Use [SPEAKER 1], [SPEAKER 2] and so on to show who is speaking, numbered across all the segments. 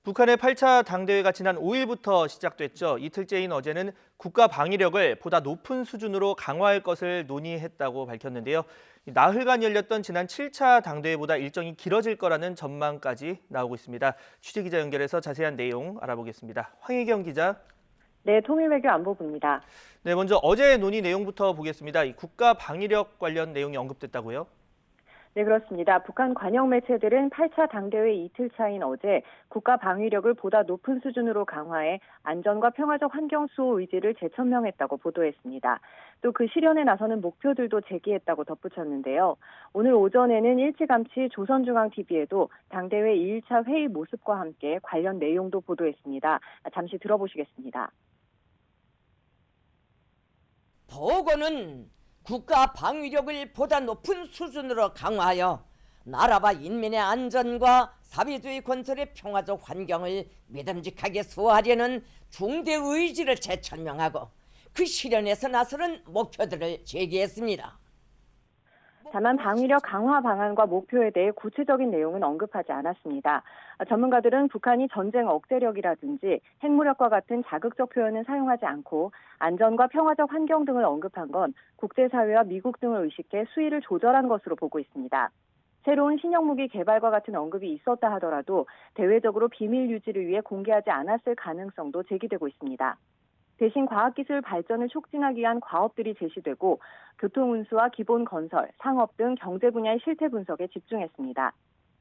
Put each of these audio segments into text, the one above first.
[SPEAKER 1] 북한의 8차 당대회가 지난 5일부터 시작됐죠. 이틀째인 어제는 국가 방위력을 보다 높은 수준으로 강화할 것을 논의했다고 밝혔는데요. 나흘간 열렸던 지난 7차 당대회보다 일정이 길어질 거라는 전망까지 나오고 있습니다. 취재기자 연결해서 자세한 내용 알아보겠습니다. 황혜경 기자.
[SPEAKER 2] 네, 통일외교 안보부입니다.
[SPEAKER 1] 네, 먼저 어제 논의 내용부터 보겠습니다. 이 국가 방위력 관련 내용이 언급됐다고요?
[SPEAKER 2] 네, 그렇습니다. 북한 관영 매체들은 8차 당대회 이틀 차인 어제 국가 방위력을 보다 높은 수준으로 강화해 안전과 평화적 환경 수호 의지를 재천명했다고 보도했습니다. 또 그 실현에 나서는 목표들도 제기했다고 덧붙였는데요. 오늘 오전에는 일찌감치 조선중앙TV에도 당대회 2일차 회의 모습과 함께 관련 내용도 보도했습니다. 잠시 들어보시겠습니다.
[SPEAKER 3] 보고는 국가 방위력을 보다 높은 수준으로 강화하여 나라와 인민의 안전과 사회주의 건설의 평화적 환경을 믿음직하게 수호하려는 중대 의지를 재천명하고 그 실현에서 나서는 목표들을 제기했습니다.
[SPEAKER 2] 다만 방위력 강화 방안과 목표에 대해 구체적인 내용은 언급하지 않았습니다. 전문가들은 북한이 전쟁 억제력이라든지 핵무력과 같은 자극적 표현은 사용하지 않고 안전과 평화적 환경 등을 언급한 건 국제사회와 미국 등을 의식해 수위를 조절한 것으로 보고 있습니다. 새로운 신형무기 개발과 같은 언급이 있었다 하더라도 대외적으로 비밀 유지를 위해 공개하지 않았을 가능성도 제기되고 있습니다. 대신 과학기술 발전을 촉진하기 위한 과업들이 제시되고 교통운수와 기본건설, 상업 등 경제 분야의 실태 분석에 집중했습니다.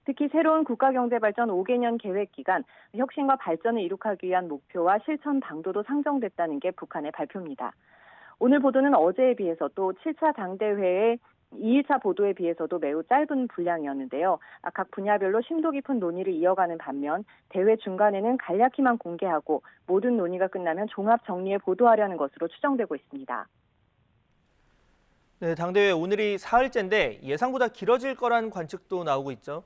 [SPEAKER 2] 특히 새로운 국가경제발전 5개년 계획 기간, 혁신과 발전을 이룩하기 위한 목표와 실천 방도도 상정됐다는 게 북한의 발표입니다. 오늘 보도는 어제에 비해서 또 7차 당대회의 2일차 보도에 비해서도 매우 짧은 분량이었는데요. 각 분야별로 심도 깊은 논의를 이어가는 반면 대회 중간에는 간략히만 공개하고 모든 논의가 끝나면 종합 정리해 보도하려는 것으로 추정되고 있습니다.
[SPEAKER 1] 네, 당대회 오늘이 4일째인데 예상보다 길어질 거란 관측도 나오고 있죠.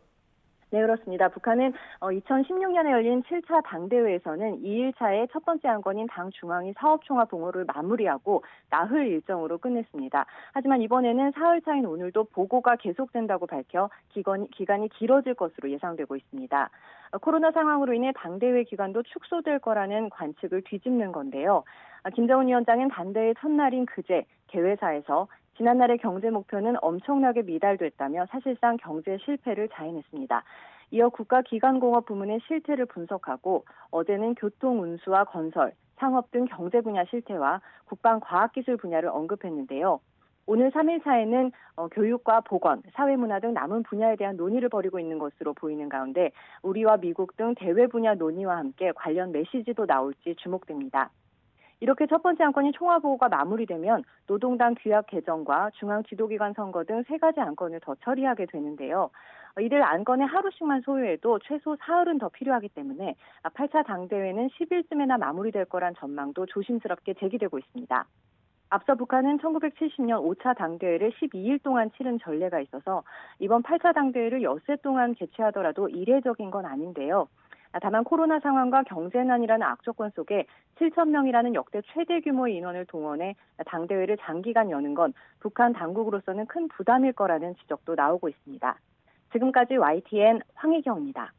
[SPEAKER 2] 네, 그렇습니다. 북한은 2016년에 열린 7차 당대회에서는 2일차의 첫 번째 안건인 당 중앙위 사업총화 봉오를 마무리하고 나흘 일정으로 끝냈습니다. 하지만 이번에는 사흘차인 오늘도 보고가 계속된다고 밝혀 기간이 길어질 것으로 예상되고 있습니다. 코로나 상황으로 인해 당대회 기간도 축소될 거라는 관측을 뒤집는 건데요. 김정은 위원장은 당대회 첫날인 그제 개회사에서 지난날의 경제 목표는 엄청나게 미달됐다며 사실상 경제 실패를 자인했습니다. 이어 국가기관공업 부문의 실태를 분석하고 어제는 교통, 운수와 건설, 상업 등 경제 분야 실태와 국방 과학기술 분야를 언급했는데요. 오늘 3일차에는 교육과 보건, 사회문화 등 남은 분야에 대한 논의를 벌이고 있는 것으로 보이는 가운데 우리와 미국 등 대외 분야 논의와 함께 관련 메시지도 나올지 주목됩니다. 이렇게 첫 번째 안건인 총화보고가 마무리되면 노동당 규약 개정과 중앙지도기관 선거 등 세 가지 안건을 더 처리하게 되는데요. 이들 안건에 하루씩만 소요해도 최소 사흘은 더 필요하기 때문에 8차 당대회는 10일쯤에나 마무리될 거란 전망도 조심스럽게 제기되고 있습니다. 앞서 북한은 1970년 5차 당대회를 12일 동안 치른 전례가 있어서 이번 8차 당대회를 엿새 동안 개최하더라도 이례적인 건 아닌데요. 다만 코로나 상황과 경제난이라는 악조건 속에 7천 명이라는 역대 최대 규모의 인원을 동원해 당대회를 장기간 여는 건 북한 당국으로서는 큰 부담일 거라는 지적도 나오고 있습니다. 지금까지 YTN 황희경입니다.